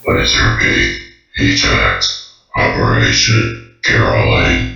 Laserbeak eject Operation Caroline.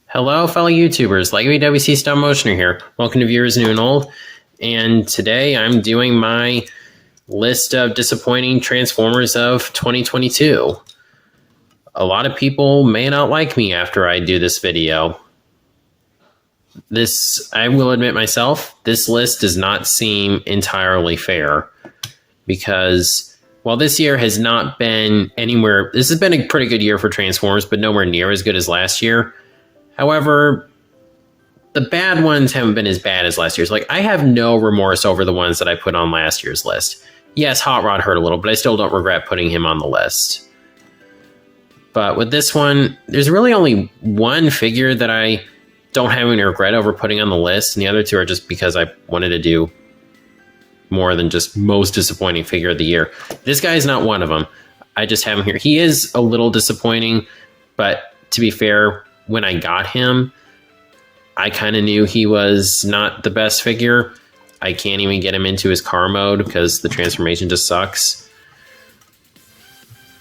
Hello, fellow YouTubers. Lego WC Stop Motioner here. Welcome to Viewers New and Old. And today I'm doing my list of disappointing Transformers of 2022. A lot of people may not like me after I do this video. I will admit myself, this list does not seem entirely fair. Because while this year has not been anywhere, this has been a pretty good year for Transformers, but nowhere near as good as last year. However, the bad ones haven't been as bad as last year's. Like, I have no remorse over the ones that I put on last year's list. Yes, Hot Rod hurt a little, but I still don't regret putting him on the list. But with this one, there's really only one figure that I don't have any regret over putting on the list, and the other two are just because I wanted to do more than just most disappointing figure of the year. This guy is not one of them. I just have him here. He is a little disappointing, but to be fair, when I got him, I kind of knew he was not the best figure. I can't even get him into his car mode because the transformation just sucks.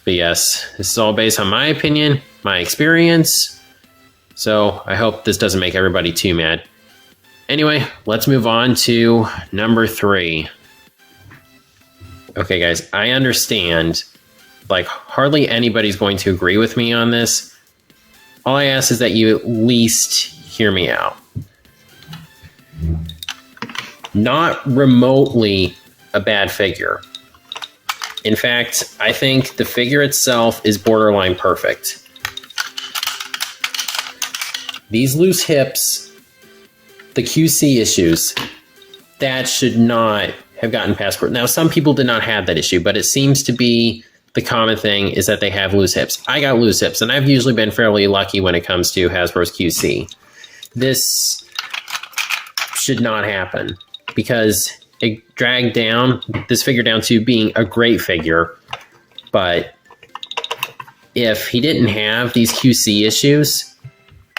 But yes, this is all based on my opinion, my experience. So I hope this doesn't make everybody too mad. Anyway, let's move on to number 3. Okay, guys, I understand, like, hardly anybody's going to agree with me on this. All I ask is that you at least hear me out. Not remotely a bad figure. In fact, I think the figure itself is borderline perfect. These loose hips, the QC issues, that should not have gotten past. Now, some people did not have that issue, but it seems to be the common thing is that they have loose hips. I got loose hips, and I've usually been fairly lucky when it comes to Hasbro's QC. This should not happen because it dragged down this figure down to being a great figure. But if he didn't have these QC issues,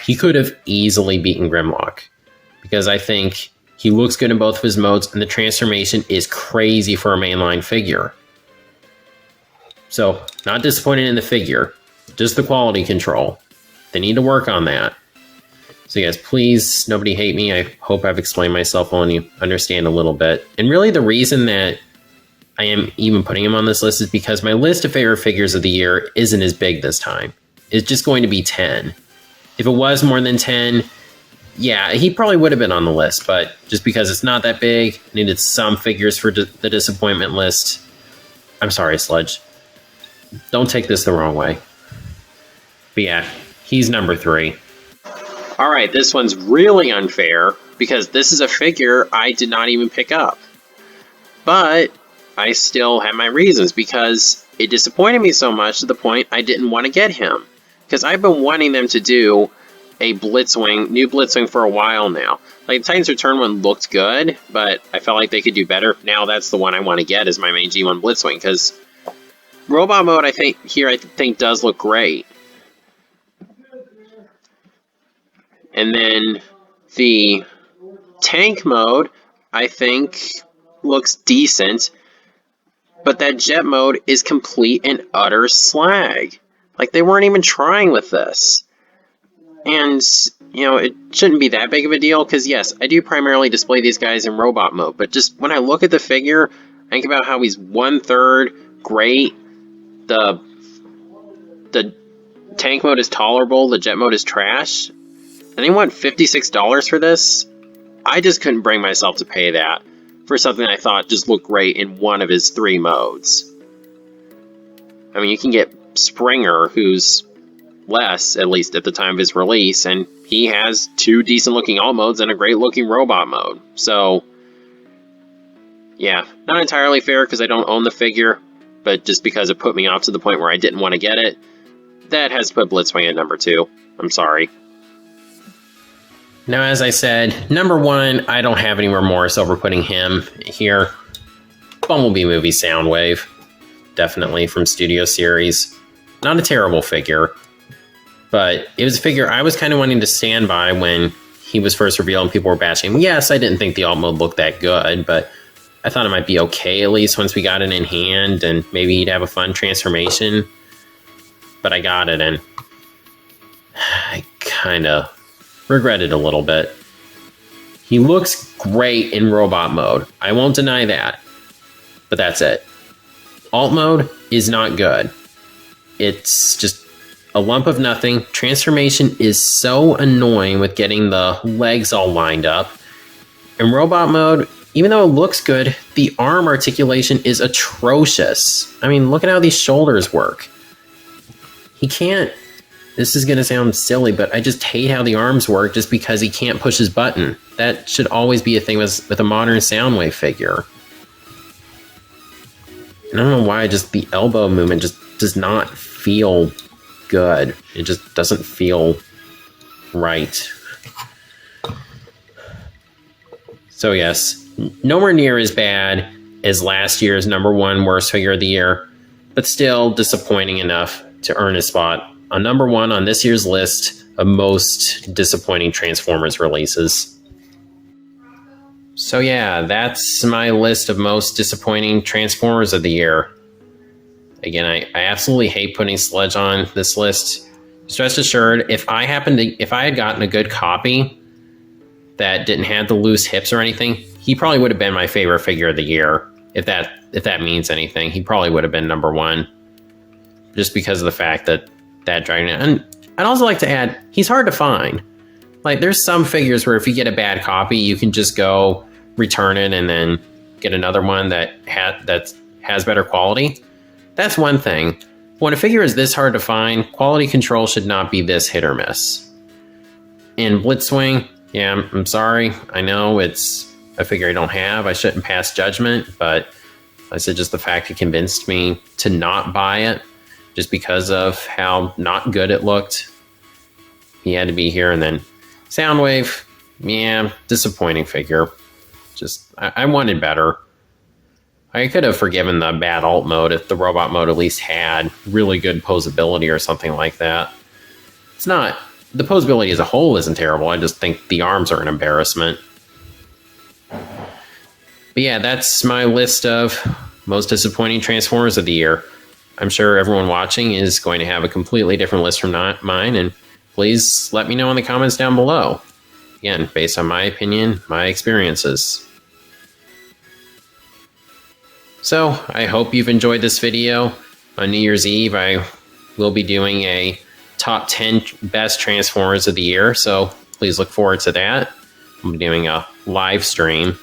he could have easily beaten Grimlock, because I think he looks good in both of his modes, and the transformation is crazy for a mainline figure. So, not disappointed in the figure, just the quality control. They need to work on that. So guys, please, nobody hate me. I hope I've explained myself well and you understand a little bit. And really the reason that I am even putting him on this list is because my list of favorite figures of the year isn't as big this time. It's just going to be 10. If it was more than 10, yeah, he probably would have been on the list, but just because it's not that big, I needed some figures for the disappointment list. I'm sorry, Sludge. Don't take this the wrong way. But yeah, he's number 3. Alright, this one's really unfair because this is a figure I did not even pick up. But I still have my reasons because it disappointed me so much to the point I didn't want to get him. Because I've been wanting them to do a Blitzwing, new Blitzwing for a while now. Like, the Titans Return one looked good, but I felt like they could do better. Now that's the one I want to get as my main G1 Blitzwing, because Robot mode, I think does look great. And then the tank mode, I think, looks decent. But that jet mode is complete and utter slag. Like, they weren't even trying with this. And, you know, it shouldn't be that big of a deal, because yes, I do primarily display these guys in robot mode. But just when I look at the figure, I think about how he's 1/3 great. The tank mode is tolerable, the jet mode is trash. And they want $56 for this? I just couldn't bring myself to pay that for something I thought just looked great in one of his 3 modes. I mean, you can get Springer, who's less, at least at the time of his release, and he has 2 decent-looking alt modes and a great-looking robot mode. So, yeah, not entirely fair because I don't own the figure, but just because it put me off to the point where I didn't want to get it, that has put Blitzwing at number 2. I'm sorry. Now, as I said, number 1, I don't have any remorse over putting him here. Bumblebee movie Soundwave. Definitely from Studio Series. Not a terrible figure, but it was a figure I was kind of wanting to stand by when he was first revealed and people were bashing him. Yes, I didn't think the alt mode looked that good, but I thought it might be okay at least once we got it in hand, and maybe he'd have a fun transformation. But I got it, and I kind of regret it a little bit. He looks great in robot mode. I won't deny that, but that's it. Alt mode is not good. It's just a lump of nothing. Transformation is so annoying with getting the legs all lined up. In robot mode, even though it looks good, the arm articulation is atrocious. I mean, look at how these shoulders work. He can't... This is going to sound silly, but I just hate how the arms work just because he can't push his button. That should always be a thing with a modern Soundwave figure. And I don't know why, just the elbow movement just does not feel good. It just doesn't feel right. So yes, nowhere near as bad as last year's number 1 worst figure of the year, but still disappointing enough to earn a spot on number 1 on this year's list of most disappointing Transformers releases. So yeah, that's my list of most disappointing Transformers of the year. Again, I absolutely hate putting Sledge on this list. Just rest assured, if I had gotten a good copy that didn't have the loose hips or anything, he probably would have been my favorite figure of the year. If that means anything, he probably would have been number 1. Just because of the fact that Dragon... And I'd also like to add, he's hard to find. Like, there's some figures where if you get a bad copy, you can just go return it and then get another one that has better quality. That's one thing. When a figure is this hard to find, quality control should not be this hit or miss. In Blitzwing, yeah, I'm sorry. I know it's a figure I don't have. I shouldn't pass judgment, but I said just the fact he convinced me to not buy it just because of how not good it looked. He had to be here. And then Soundwave, yeah, disappointing figure. Just, I wanted better. I could have forgiven the bad alt mode if the robot mode at least had really good posability or something like that. It's not, the posability as a whole isn't terrible. I just think the arms are an embarrassment. But yeah, that's my list of most disappointing Transformers of the year. I'm sure everyone watching is going to have a completely different list from mine, and please let me know in the comments down below. Again, based on my opinion, my experiences. So, I hope you've enjoyed this video. On New Year's Eve, I will be doing a top 10 best Transformers of the year, so please look forward to that. I'll be doing a live stream.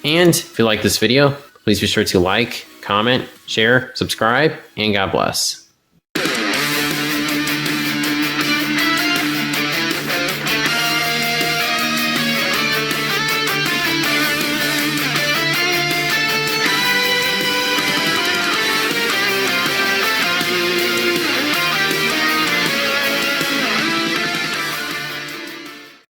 And if you like this video, please be sure to like, comment, share, subscribe, and God bless.